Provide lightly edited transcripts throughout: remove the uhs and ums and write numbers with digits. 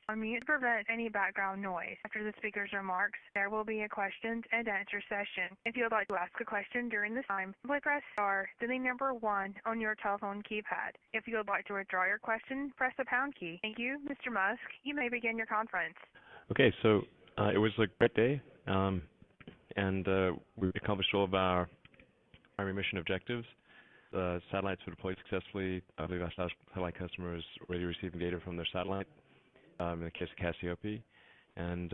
on mute to prevent any background noise. After the speaker's remarks, there will be a questions and answer session. If you would like to ask a question during this time, simply press star, then the number 1 on your telephone keypad. If you would like to withdraw your question, press the pound key. Thank you. Mr. Musk, you may begin your conference. Okay, so it was a great day, and we accomplished all of our primary mission objectives. Satellites were deployed successfully. I believe our satellite customers already receiving data from their satellite, in the case of Cassiope. And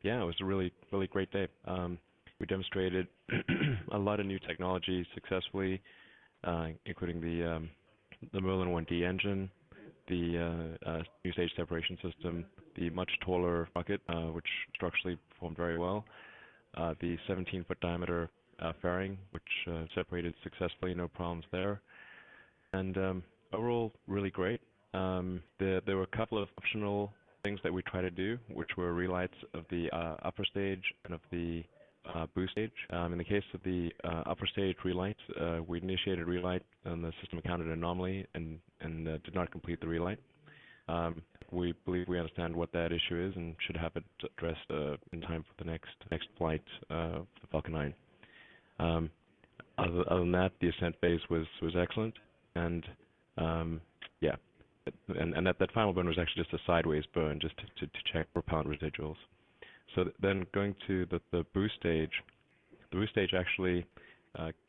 yeah, it was a really, really great day. We demonstrated a lot of new technology successfully, including the Merlin 1D engine, the new stage separation system, the much taller rocket, which structurally performed very well, the 17-foot diameter fairing, which separated successfully, no problems there, and overall really great. There were a couple of optional things that we tried to do, which were relights of the upper stage and of the boost stage. In the case of the upper stage relight, we initiated relight and the system encountered an anomaly and did not complete the relight. We believe we understand what that issue is and should have it addressed in time for the next flight of the Falcon 9. Other than that, the ascent phase was excellent, and yeah, and that final burn was actually just a sideways burn, just to check propellant residuals. So then going to the boost stage, the boost stage actually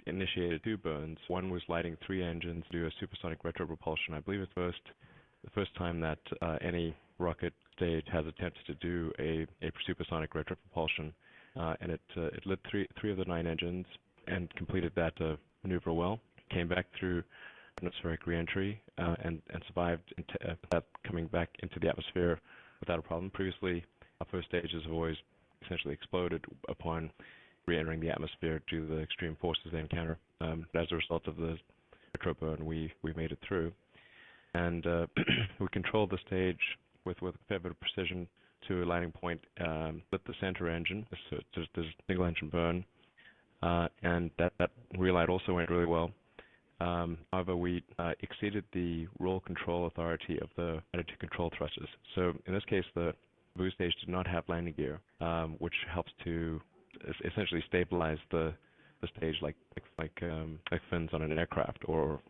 initiated 2 burns. One was lighting 3 engines to do a supersonic retropropulsion. I believe it's the first time that any rocket stage has attempted to do a supersonic retropropulsion, and it lit 3 of the 9 engines and completed that maneuver well. Came back through atmospheric reentry and survived that coming back into the atmosphere without a problem. Previously, our first stages have always essentially exploded upon re-entering the atmosphere due to the extreme forces they encounter. But as a result of the retro burn, we made it through. And we controlled the stage with a fair bit of precision to a landing point with the center engine. So there's a single engine burn, and that relight also went really well. However, we exceeded the roll control authority of the attitude control thrusters. So in this case, the boost stage did not have landing gear, which helps to essentially stabilize the stage like fins on an aircraft or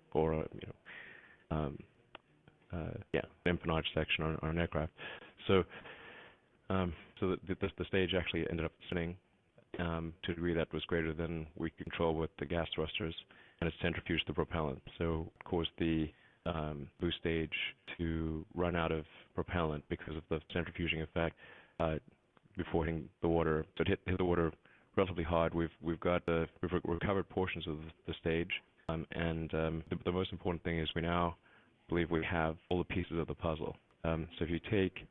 an empennage section on an aircraft. So the stage actually ended up spinning to a degree that was greater than we could control with the gas thrusters, and it centrifuged the propellant. So it caused the boost stage to run out of propellant because of the centrifuging effect before hitting the water. So it hit the water relatively hard. We've recovered portions of the stage, and the most important thing is we now believe we have all the pieces of the puzzle. So if you take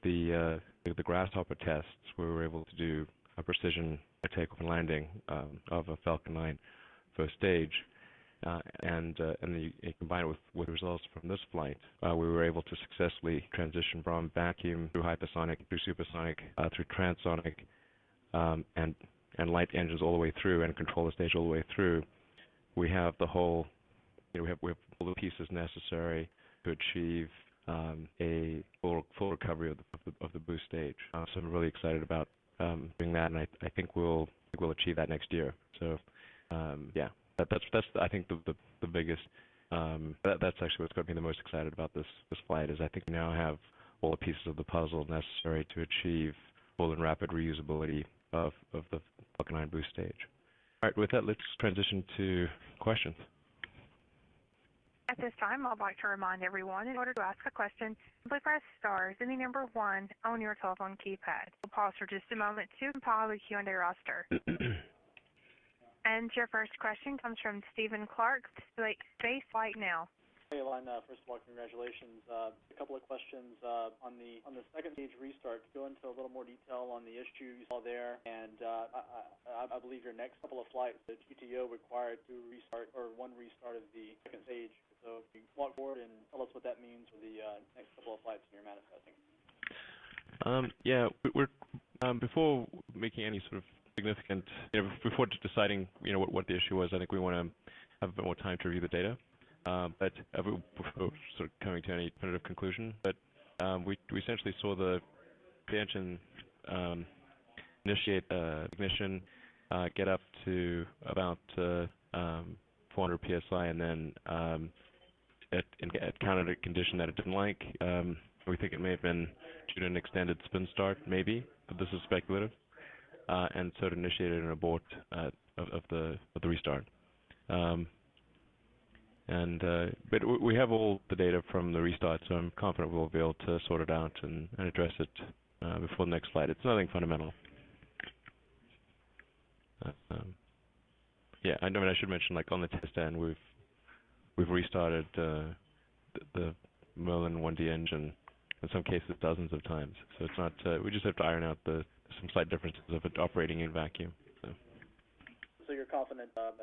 the grasshopper tests, where we were able to do a precision takeoff and landing of a Falcon 9 first stage, and then you combine it with results from this flight, we were able to successfully transition from vacuum through hypersonic, through supersonic, through transonic, and light engines all the way through, and control the stage all the way through. We have the whole, we have all the pieces necessary to achieve a full recovery of the boost stage. So I'm really excited about doing that, and I think we'll achieve that next year. So yeah. That's I think the biggest. That's actually what's got me the most excited about this flight, is I think we now have all the pieces of the puzzle necessary to achieve full and rapid reusability of the Falcon 9 boost stage. All right, with that, let's transition to questions. At this time, I'd like to remind everyone, in order to ask a question, simply press star, then the number 1 on your telephone keypad. We'll pause for just a moment to compile the Q&A roster. And your first question comes from Stephen Clark, Space Flight Now. Hey, Elon, first of all, congratulations. A couple of questions on the second stage restart. Go into a little more detail on the issue you saw there, and I believe your next couple of flights, the GTO required to restart, or one restart of the second stage. So you walk forward and tell us what that means for the next couple of flights in your manifesting. Yeah, we're before making any sort of significant, before deciding, what the issue was, I think we want to have a bit more time to review the data. But before sort of coming to any definitive conclusion. But we essentially saw the engine initiate ignition, get up to about 400 psi, and then it encountered a condition that it didn't like. We think it may have been due to an extended spin start, maybe, but this is speculative. And so it initiated an abort of the restart. But we have all the data from the restart, so I'm confident we'll be able to sort it out and address it before the next flight. It's nothing fundamental. Yeah, I mean, I should mention, like on the test end, we've restarted the Merlin 1D engine, in some cases dozens of times. So it's not. We just have to iron out some slight differences of it operating in vacuum. So you're confident that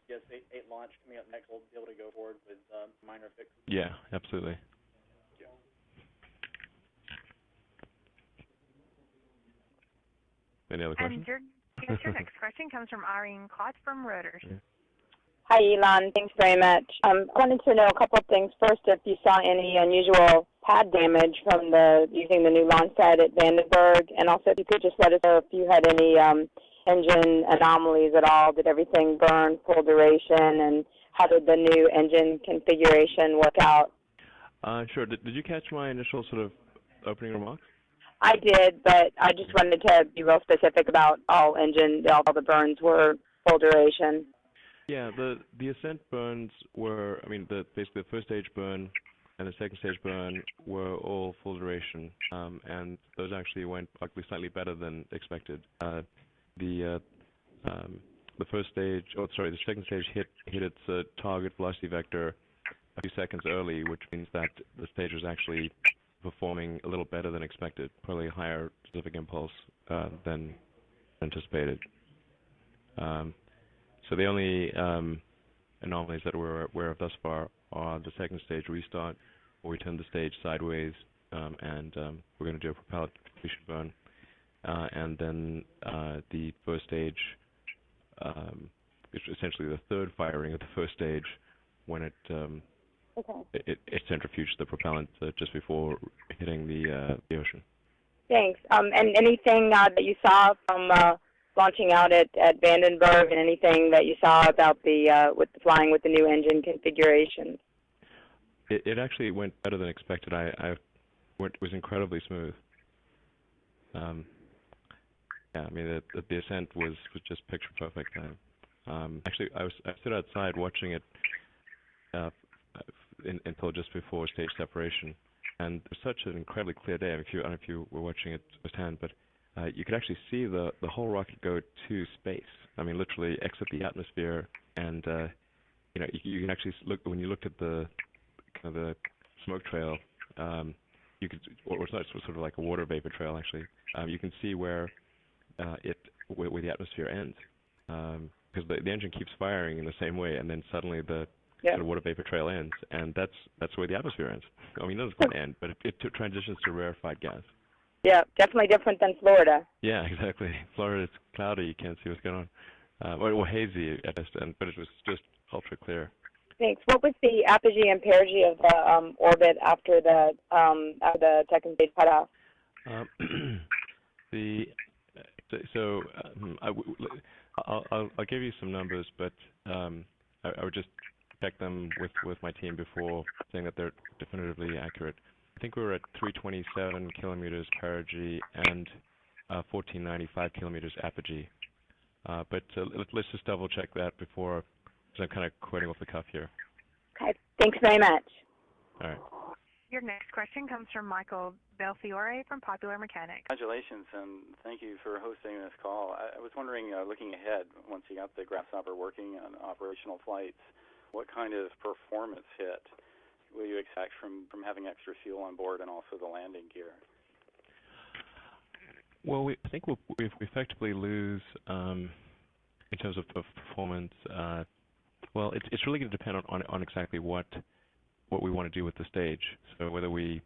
STS 8 launch coming up next will be able to go forward with minor fixes? Yeah, absolutely. Yeah. Any other questions? And your next question comes from Irene Klotz from Reuters. Yeah. Hi, Elon. Thanks very much. I wanted to know a couple of things. First, if you saw any unusual pad damage from using the new launch site at Vandenberg, and also if you could just let us know if you had any engine anomalies at all. Did everything burn full duration, and how did the new engine configuration work out? Sure. Did you catch my initial sort of opening remarks? I did, but I just wanted to be real specific about all the burns were full duration. Yeah, the ascent burns were, I mean, basically the first stage burn and the second stage burn were all full duration, and those actually went slightly better than expected. The second stage hit its target velocity vector a few seconds early, which means that the stage was actually performing a little better than expected, probably a higher specific impulse than anticipated. So the only anomalies that we're aware of thus far are the second stage restart, where we turned the stage sideways, and we're going to do a propeller completion burn. And then the first stage, essentially the third firing of the first stage, when it centrifuged the propellant just before hitting the ocean. Thanks. And anything that you saw from launching out at Vandenberg, and anything that you saw about with flying with the new engine configuration? It actually went better than expected. It was incredibly smooth. Yeah, I mean the ascent was just picture perfect. Actually, I stood outside watching it until just before stage separation, and it was such an incredibly clear day. I don't know if you were watching it firsthand, but you could actually see the whole rocket go to space. I mean, literally exit the atmosphere, and you can actually look when you looked at the kind of the smoke trail. You could, or it's not sort of like a water vapor trail actually. You can see where where the atmosphere ends, because the engine keeps firing in the same way, and then suddenly the sort of water vapor trail ends, and that's where the atmosphere ends. I mean, it doesn't quite end, but it transitions to rarefied gas. Yeah, definitely different than Florida. Yeah, exactly. Florida, it's cloudy, you can't see what's going on, or hazy at best, but it was just ultra clear. Thanks. What was the apogee and perigee of the orbit after the second stage cutoff? I'll give you some numbers, but I would just check them with my team before saying that they're definitively accurate. I think we were at 327 kilometers perigee and 1495 kilometers apogee. But let's just double check that before, because I'm kind of quoting off the cuff here. Okay. Thanks very much. All right. Your next question comes from Michael Belfiore from Popular Mechanics. Congratulations, and thank you for hosting this call. I was wondering, looking ahead, once you got the Grasshopper working on operational flights, what kind of performance hit will you expect from having extra fuel on board and also the landing gear? Well, I think we effectively lose in terms of performance. Well, it's really going to depend on exactly what we want to do with the stage. So whether we,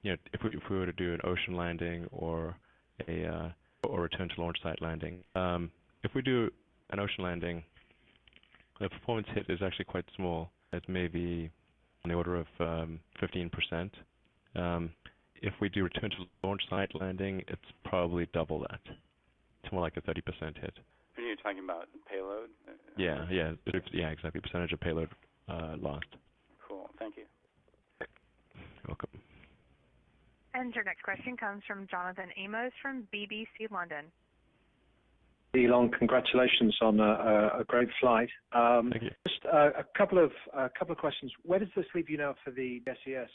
if we were to do an ocean landing or a return to launch site landing. If we do an ocean landing, the performance hit is actually quite small. It's maybe on the order of 15%, If we do return to launch site landing, it's probably double that. It's more like a 30% hit. Are you talking about payload? Yeah, exactly. Percentage of payload lost. Cool. Thank you. Welcome. And your next question comes from Jonathan Amos from BBC London. Elon, congratulations on a great flight. Thank you. Just a couple of questions. Where does this leave you now for the SES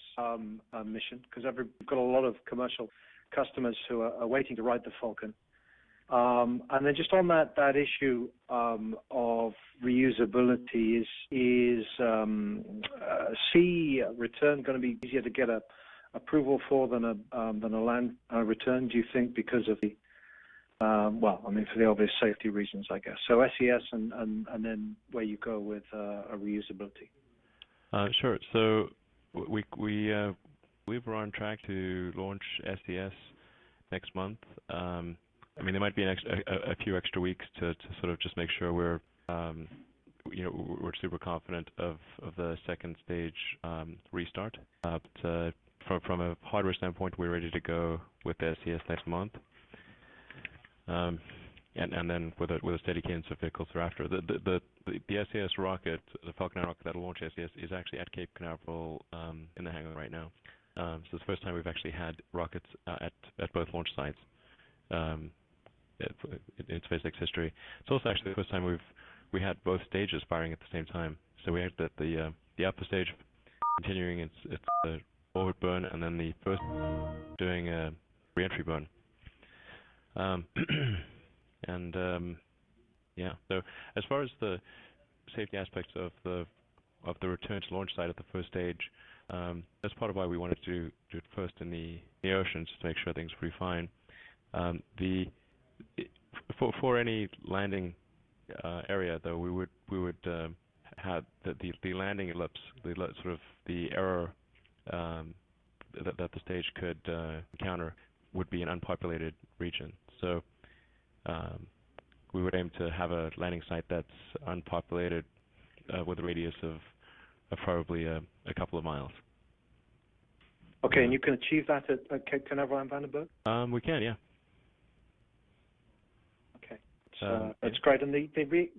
mission? Because we've got a lot of commercial customers who are waiting to ride the Falcon. And then just on that issue of reusability, is sea return going to be easier to get approval for than a land return? Do you think, because of the for the obvious safety reasons, I guess. So SES and then where you go with a reusability. Sure. So we were on track to launch SES next month. There might be a few extra weeks to sort of just make sure we're super confident of the second stage restart. But from a hardware standpoint, we're ready to go with SES next month. And then with a steady cadence of vehicles thereafter. The SES rocket, the Falcon 9 rocket that will launch SES, is actually at Cape Canaveral in the hangar right now. So it's the first time we've actually had rockets at both launch sites in SpaceX history. It's also actually the first time we had both stages firing at the same time. So we had the upper stage continuing its orbit burn, and then the first doing a re-entry burn. So as far as the safety aspects of the return to launch site at the first stage, that's part of why we wanted to do it first in the ocean, just to make sure things were pretty fine. For any landing area, though, we would have the landing ellipse, sort of the error that the stage could encounter would be an unpopulated region. So we would aim to have a landing site that's unpopulated with a radius of probably a couple of miles. Okay, and you can achieve that at Cape Canaveral and Vandenberg? We can, yeah. Okay, that's great. And the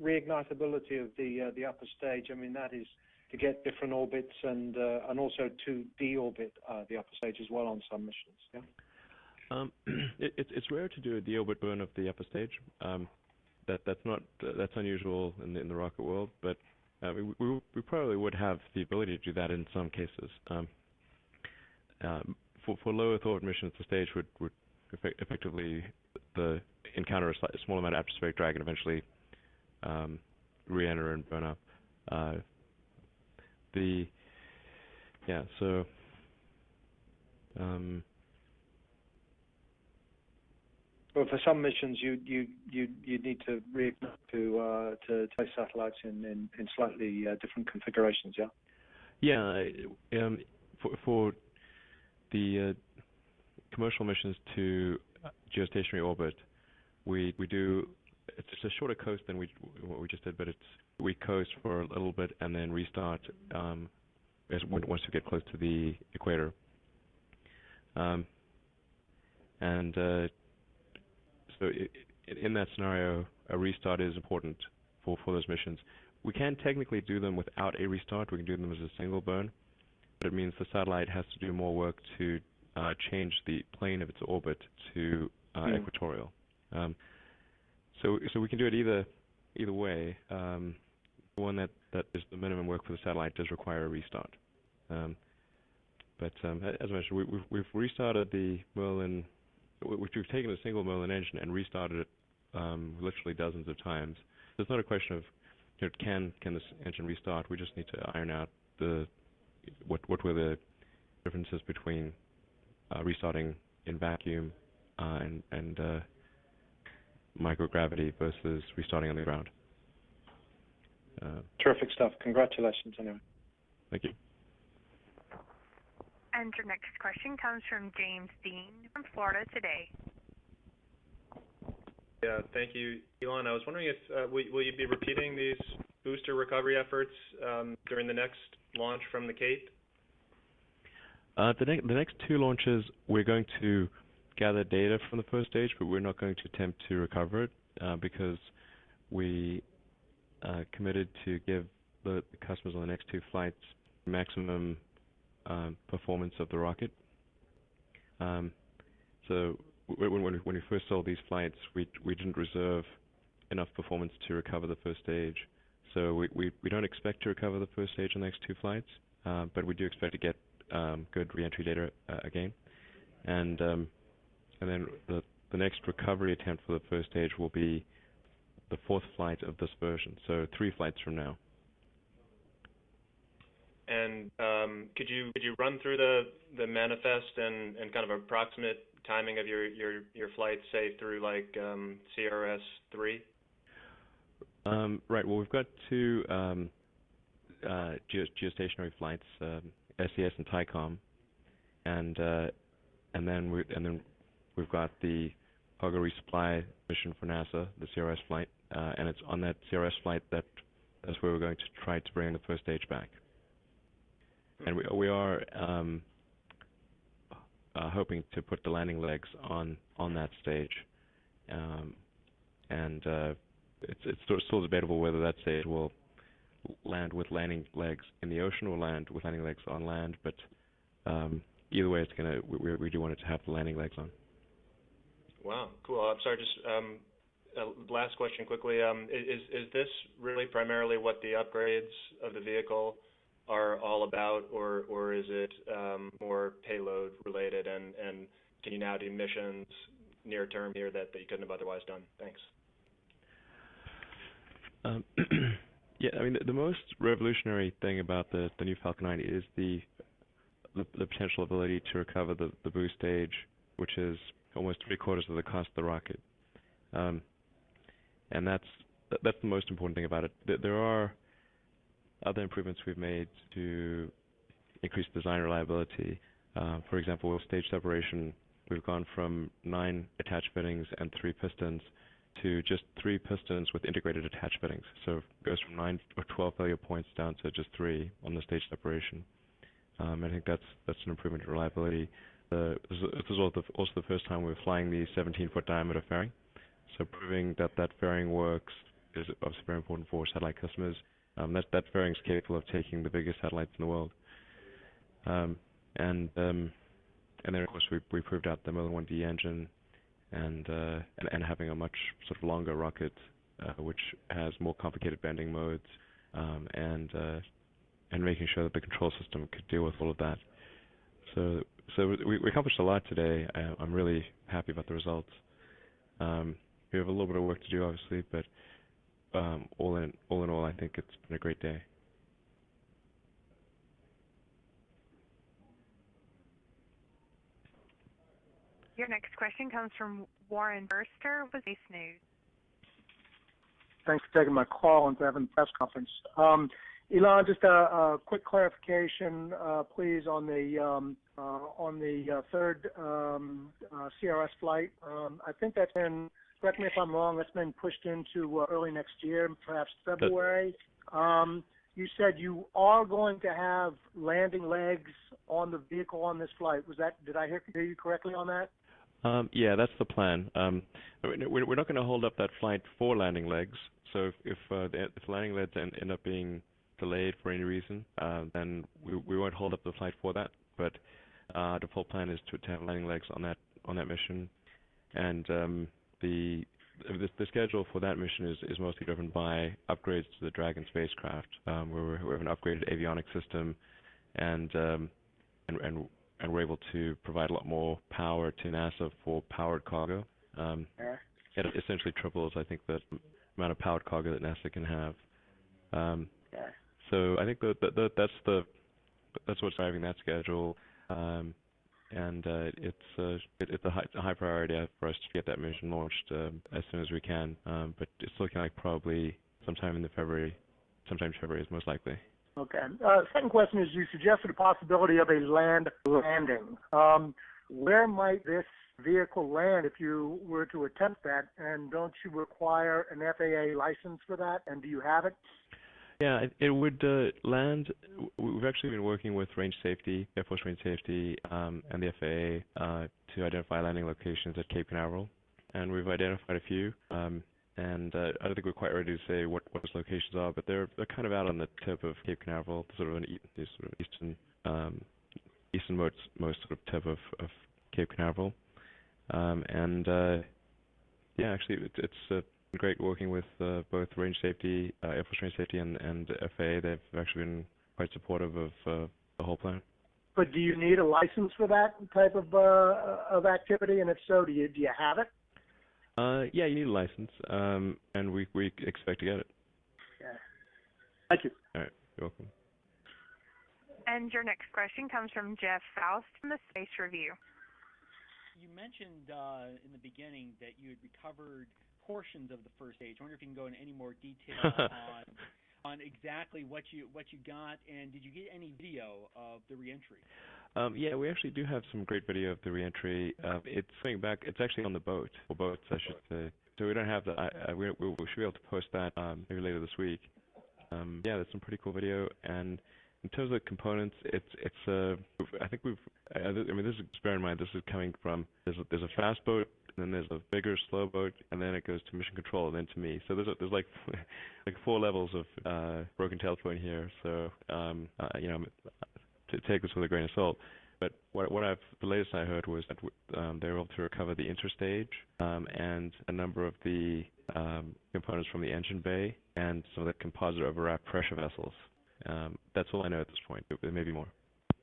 reignitability of the upper stage, that is to get different orbits and also to deorbit the upper stage as well on some missions, yeah? It's rare to do a deorbit burn of the upper stage. That's unusual in the rocket world, but we probably would have the ability to do that in some cases. For low Earth orbit missions, the stage would effectively encounter a small amount of atmospheric drag and eventually re-enter and burn up. Well, for some missions, you need to reignite to place satellites in slightly different configurations, yeah? Yeah. For the commercial missions to geostationary orbit, we do. It's a shorter coast than what we just did, but we coast for a little bit and then restart once we get close to the equator. So in that scenario, a restart is important for those missions. We can technically do them without a restart. We can do them as a single burn, but it means the satellite has to do more work to change the plane of its orbit to equatorial. So we can do it either way. The one that is the minimum work for the satellite does require a restart. But as I mentioned, we've restarted the Merlin. We've taken a single Merlin engine and restarted it literally dozens of times. So it's not a question of can this engine restart. We just need to iron out what were the differences between restarting in vacuum and microgravity versus restarting on the ground. Terrific stuff. Congratulations, anyway. Thank you. And your next question comes from James Dean from Florida Today. Yeah, thank you, Elon. I was wondering if will you be repeating these booster recovery efforts during the next launch from the Cape? The next two launches, we're going to gather data from the first stage, but we're not going to attempt to recover it because we committed to give the customers on the next two flights maximum performance of the rocket. So when we first sold these flights, we didn't reserve enough performance to recover the first stage. So we don't expect to recover the first stage on the next two flights, but we do expect to get good reentry data again. And then the next recovery attempt for the first stage will be the fourth flight of this version, so 3 flights from now. And could you run through the manifest and kind of approximate timing of your flights, say through like CRS-3? Right. Well, we've got 2 geostationary flights, SES and TICOM, and then we've got the cargo resupply mission for NASA, the CRS flight, and it's on that CRS flight that's where we're going to try to bring the first stage back. And we are hoping to put the landing legs on that stage, and it's still debatable whether that stage will land with landing legs in the ocean or land with landing legs on land. But either way, we do want it to have the landing legs on. Wow, cool. I'm sorry, just last question quickly. Is this really primarily what the upgrades of the vehicle are all about, or is it more payload related, and can you now do missions near term here that you couldn't have otherwise done? Thanks. Yeah, I mean, the most revolutionary thing about the new Falcon 9 is the potential ability to recover the boost stage, which is almost 3/4 of the cost of the rocket. And that's the most important thing about it. There are other improvements we've made to increase design reliability. For example, with stage separation, we've gone from 9 attached fittings and 3 pistons to just 3 pistons with integrated attached fittings. So it goes from 9 or 12 failure points down to just 3 on the stage separation. I think that's an improvement in reliability. This is also the first time we're flying the 17-foot diameter fairing. So proving that fairing works is obviously very important for satellite customers. That fairing is capable of taking the biggest satellites in the world. And then of course we proved out the Merlin 1D engine and having a much sort of longer rocket, which has more complicated bending modes, and making sure that the control system could deal with all of that. So we accomplished a lot today. I'm really happy about the results. We have a little bit of work to do, obviously, but all in all, I think it's been a great day. Your next question comes from Warren Burster with Ace News. Thanks for taking my call and for having the press conference. Elon, just a quick clarification, please, on the third CRS flight. I think that's been, correct me if I'm wrong, that's been pushed into early next year, perhaps February. You said you are going to have landing legs on the vehicle on this flight. Did I hear you correctly on that? Yeah, that's the plan. We're not going to hold up that flight for landing legs. So if landing legs end up being delayed for any reason, then we won't hold up the flight for that. But the default plan is to have landing legs on that mission, and the schedule for that mission is mostly driven by upgrades to the Dragon spacecraft, where we have an upgraded avionics system, and we're able to provide a lot more power to NASA for powered cargo. It essentially triples, I think, the amount of powered cargo that NASA can have. So I think that's what's driving that schedule, and it's a high priority for us to get that mission launched as soon as we can. But it's looking like probably sometime in February is most likely. Okay. Second question is, you suggested a possibility of a landing. Where might this vehicle land if you were to attempt that, and don't you require an FAA license for that, and do you have it? Yeah, it would land. We've actually been working with Range Safety, Air Force Range Safety, and the FAA to identify landing locations at Cape Canaveral, and we've identified a few. And I don't think we're quite ready to say what those locations are, but they're kind of out on the tip of Cape Canaveral, sort of easternmost sort of tip of Cape Canaveral. Yeah, actually, it's great working with both Range Safety, Air Force Range Safety, and FAA. They've actually been quite supportive of the whole plan. But do you need a license for that type of activity? And if so, do you have it? Yeah, you need a license, and we expect to get it. Yeah. Thank you. All right, you're welcome. And your next question comes from Jeff Faust from the Space Review. You mentioned in the beginning that you had recovered portions of the first stage. I wonder if you can go into any more detail on exactly what you got, and did you get any video of the reentry? Yeah, we actually do have some great video of the reentry. It's coming back. It's actually on the boat, or boats, I should say. So we don't have that. We should be able to post that maybe later this week. Yeah, there's some pretty cool video. And in terms of components, I think I mean, this is, bear in mind, this is coming from, there's a fast boat, and then there's a bigger slow boat, and then it goes to mission control, and then to me. So there's like 4 levels of broken telephone here. So you know, to take this with a grain of salt. But the latest I heard was that they were able to recover the interstage and a number of the components from the engine bay and some of the composite overwrap pressure vessels. That's all I know at this point. There may be more.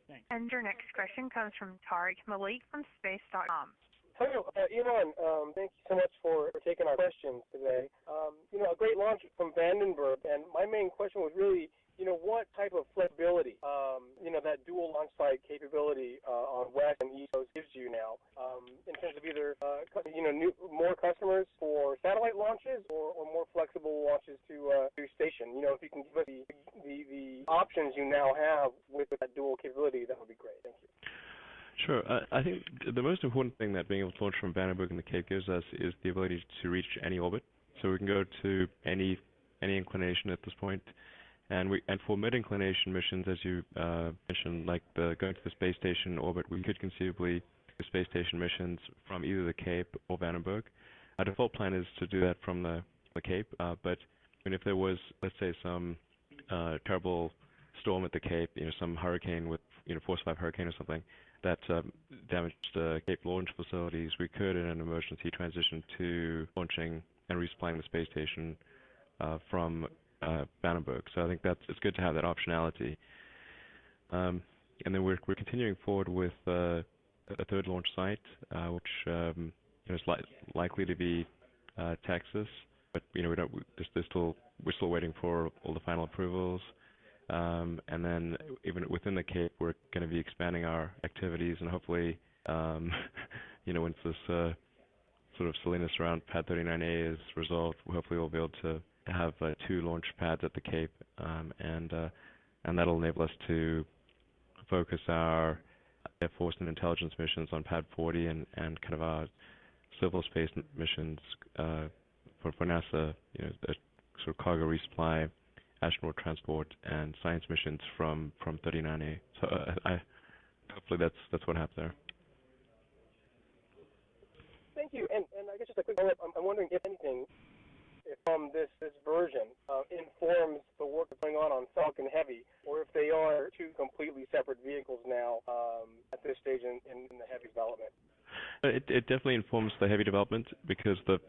Thanks. And your next question comes from Tariq Malik from Space.com. Hello, Elon. Thank you so much for taking our questions today. You know, a great launch from Vandenberg, and my main question was really, you know, what type of flexibility, you know, that dual launch site capability on West and East Coast gives you now, in terms of either, you know, more customers for satellite launches or more flexible launches to station. You know, if you can give us the options you now have with that dual capability, that would be great. Thank you. Sure. I think the most important thing that being able to launch from Vandenberg and the Cape gives us is the ability to reach any orbit. So we can go to any inclination at this point. And for mid-inclination missions, as you mentioned, like going to the space station orbit, we could conceivably do space station missions from either the Cape or Vandenberg. Our default plan is to do that from the Cape, but I mean, if there was, let's say, some terrible storm at the Cape, you know, some hurricane with, you know, Force 5 hurricane or something that damaged the Cape launch facilities, we could, in an emergency, transition to launching and resupplying the space station from Vandenberg. So I think it's good to have that optionality. And then we're continuing forward with a third launch site, which you know, is likely to be Texas, but you know, we're still waiting for all the final approvals. And then even within the Cape, we're going to be expanding our activities, and hopefully, you know, once this sort of silliness around Pad 39A is resolved, hopefully we'll be able to have 2 launch pads at the Cape, and that'll enable us to focus our Air Force and intelligence missions on Pad 40 and kind of our civil space missions for NASA, you know, sort of cargo resupply, astronaut transport, and science missions from 39A. So hopefully that's what happens there. Thank you. And I guess just a quick follow-up. I'm wondering if anything, from this version informs the work that's going on Falcon Heavy, or if they are 2 completely separate vehicles now at this stage in the Heavy development. It definitely informs the Heavy development, because the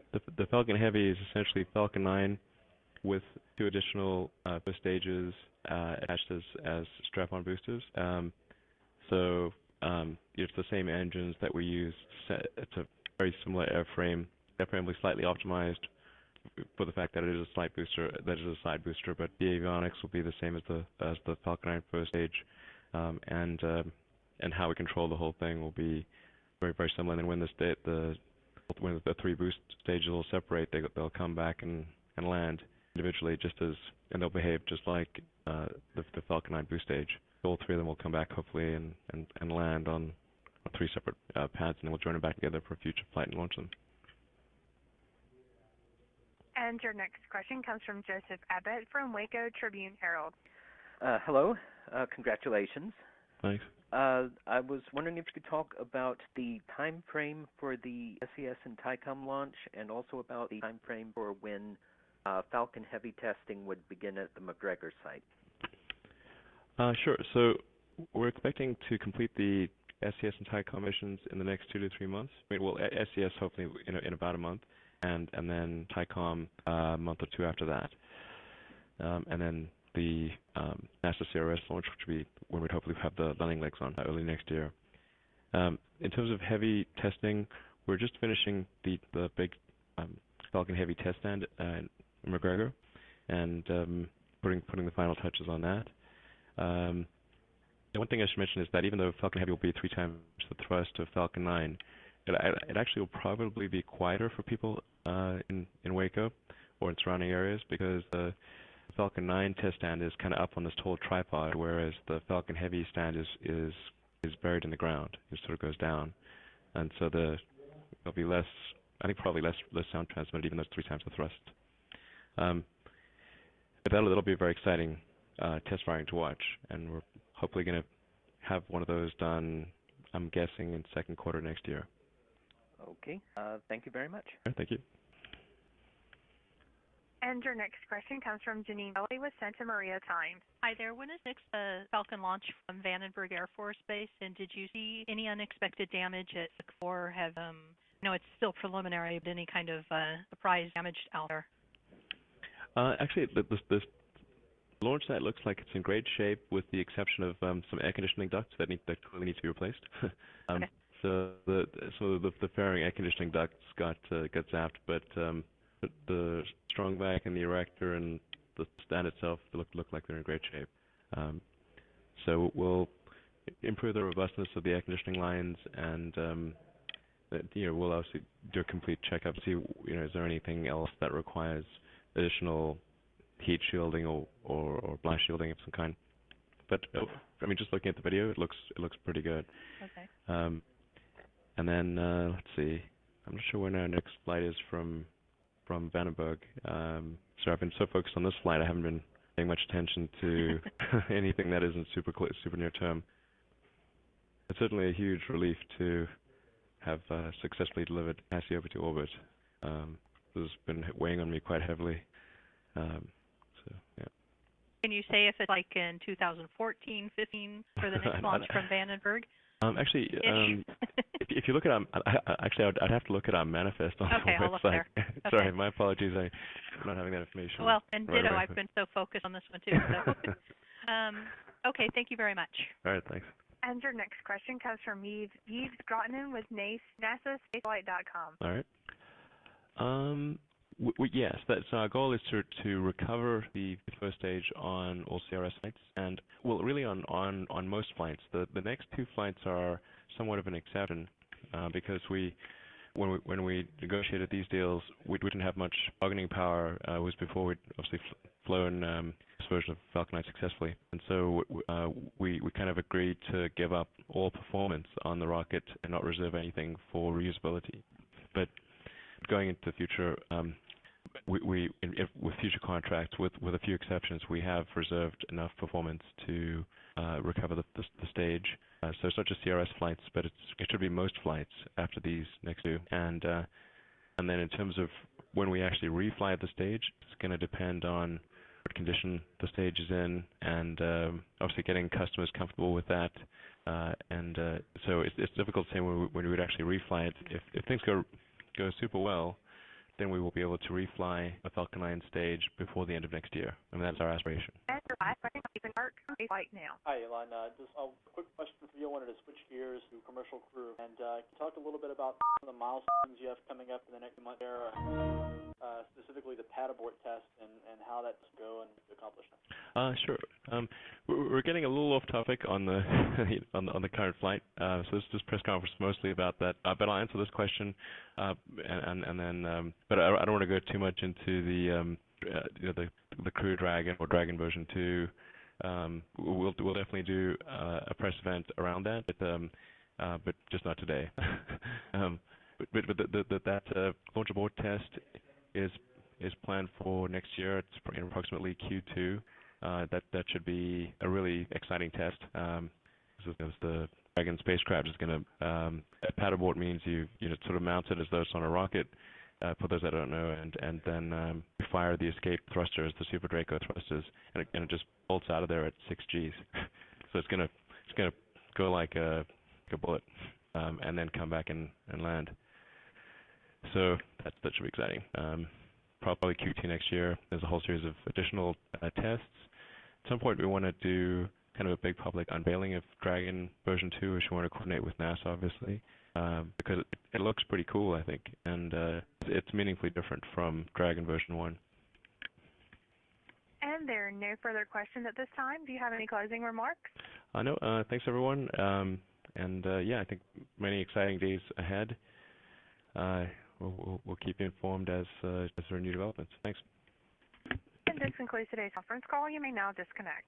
Falcon Heavy is essentially Falcon 9 with 2 additional boost stages attached as strap-on boosters. So it's the same engines that we use. It's a very similar airframe. Airframe will be slightly optimized for the fact that it is a side booster, but the avionics will be the same as the Falcon 9 first stage, and how we control the whole thing will be very, very similar. And then when the 3 boost stages will separate, they'll come back and land individually, and they'll behave just like the Falcon 9 boost stage. All 3 of them will come back hopefully and land on 3 separate pads, and then we'll join them back together for a future flight and launch them. And your next question comes from Joseph Abbott from Waco Tribune Herald. Hello. Congratulations. Thanks. I was wondering if you could talk about the time frame for the SES and TICOM launch, and also about the time frame for when Falcon Heavy testing would begin at the McGregor site. Sure. So we're expecting to complete the SES and TICOM missions in the next 2 to 3 months. SES hopefully in about a month, and then TICOM a month or two after that. And then the NASA CRS launch, which would be when we'd hopefully have the landing legs on early next year. In terms of heavy testing, we're just finishing the big Falcon Heavy test stand in McGregor, and putting the final touches on that. One thing I should mention is that even though Falcon Heavy will be 3 times the thrust of Falcon 9, it actually will probably be quieter for people in Waco or in surrounding areas, because the Falcon 9 test stand is kind of up on this tall tripod, whereas the Falcon Heavy stand is buried in the ground. It sort of goes down, and so there'll be less, I think probably less sound transmitted, even though it's 3 times the thrust. But that'll be a very exciting test firing to watch, and we're hopefully going to have one of those done, I'm guessing, in second quarter next year. Okay. Thank you very much. All right, thank you. And your next question comes from Janine Kelly with Santa Maria Times. Hi there. When is next Falcon launch from Vandenberg Air Force Base, and did you see any unexpected damage at or have no, it's still preliminary, but any kind of surprise damage out there? Actually, this launch site looks like it's in great shape, with the exception of some air conditioning ducts that clearly need to be replaced. Okay. So the fairing air conditioning ducts got zapped, but the strong vac and the erector and the stand itself look like they're in great shape. So we'll improve the robustness of the air conditioning lines, and we'll also do a complete checkup, see is there anything else that requires additional heat shielding or blast shielding of some kind. But I mean, just looking at the video, it looks pretty good. Okay. And then let's see, I'm not sure when our next flight is from Vandenberg. So I've been so focused on this flight, I haven't been paying much attention to anything that isn't super near term. It's certainly a huge relief to have successfully delivered Cassiopeia to orbit. This has been weighing on me quite heavily. So yeah. Can you say if it's like in 2014, 15 for the next launch from Vandenberg? Actually, if you look at I'd have to look at our manifest on the website. I'll look there. Okay. Sorry, my apologies. I'm not having that information. Well, and ditto. I've been so focused on this one too. So. Okay. Thank you very much. All right. Thanks. And your next question comes from Yves Grottman with NASASpaceflight.com. All right. Yes, so our goal is to recover the first stage on all CRS flights, and well, really on most flights. The next 2 flights are somewhat of an exception, because when we negotiated these deals, we didn't have much bargaining power. It was before we'd obviously flown this version of Falcon 9 successfully, and so we kind of agreed to give up all performance on the rocket and not reserve anything for reusability. But going into the future, with future contracts, with a few exceptions, we have reserved enough performance to recover the stage. So it's not just CRS flights, but it should be most flights after these next 2. And then in terms of when we actually refly the stage, it's going to depend on what condition the stage is in, and obviously getting customers comfortable with that. So it's difficult to say when we would actually refly it. If things go super well, then we will be able to refly a Falcon 9 stage before the end of next year. I mean, that's our aspiration. And your last question, you can start right now. Hi, Elon. Just a quick question for you. I wanted to switch gears to commercial crew, and can you talk a little bit about some of the milestones you have coming up in the next month there, specifically the pad abort test and how that's go and accomplish that? Sure. We're getting a little off topic on the on the current flight, so this press conference is mostly about that. But I'll answer this question, and then. But I don't want to go too much into the Crew Dragon or Dragon version 2. We'll definitely do a press event around that, but just not today. But that launch abort test is is planned for next year. It's in approximately Q2. That should be a really exciting test. Because the Dragon spacecraft is going to paddleboard means you sort of mount it as though it's on a rocket. For those that don't know, and then you fire the escape thrusters, the Super Draco thrusters, and it just bolts out of there at 6 Gs. So it's gonna go like a bullet, and then come back and land. So that should be exciting. Probably Q2 next year. There's a whole series of additional tests. At some point, we want to do kind of a big public unveiling of Dragon version 2, which we want to coordinate with NASA, obviously. Because it looks pretty cool, I think, and it's meaningfully different from Dragon version 1. And there are no further questions at this time. Do you have any closing remarks? No, thanks everyone, yeah, I think many exciting days ahead. We'll keep you informed as there are new developments. Thanks. And this concludes today's conference call. You may now disconnect.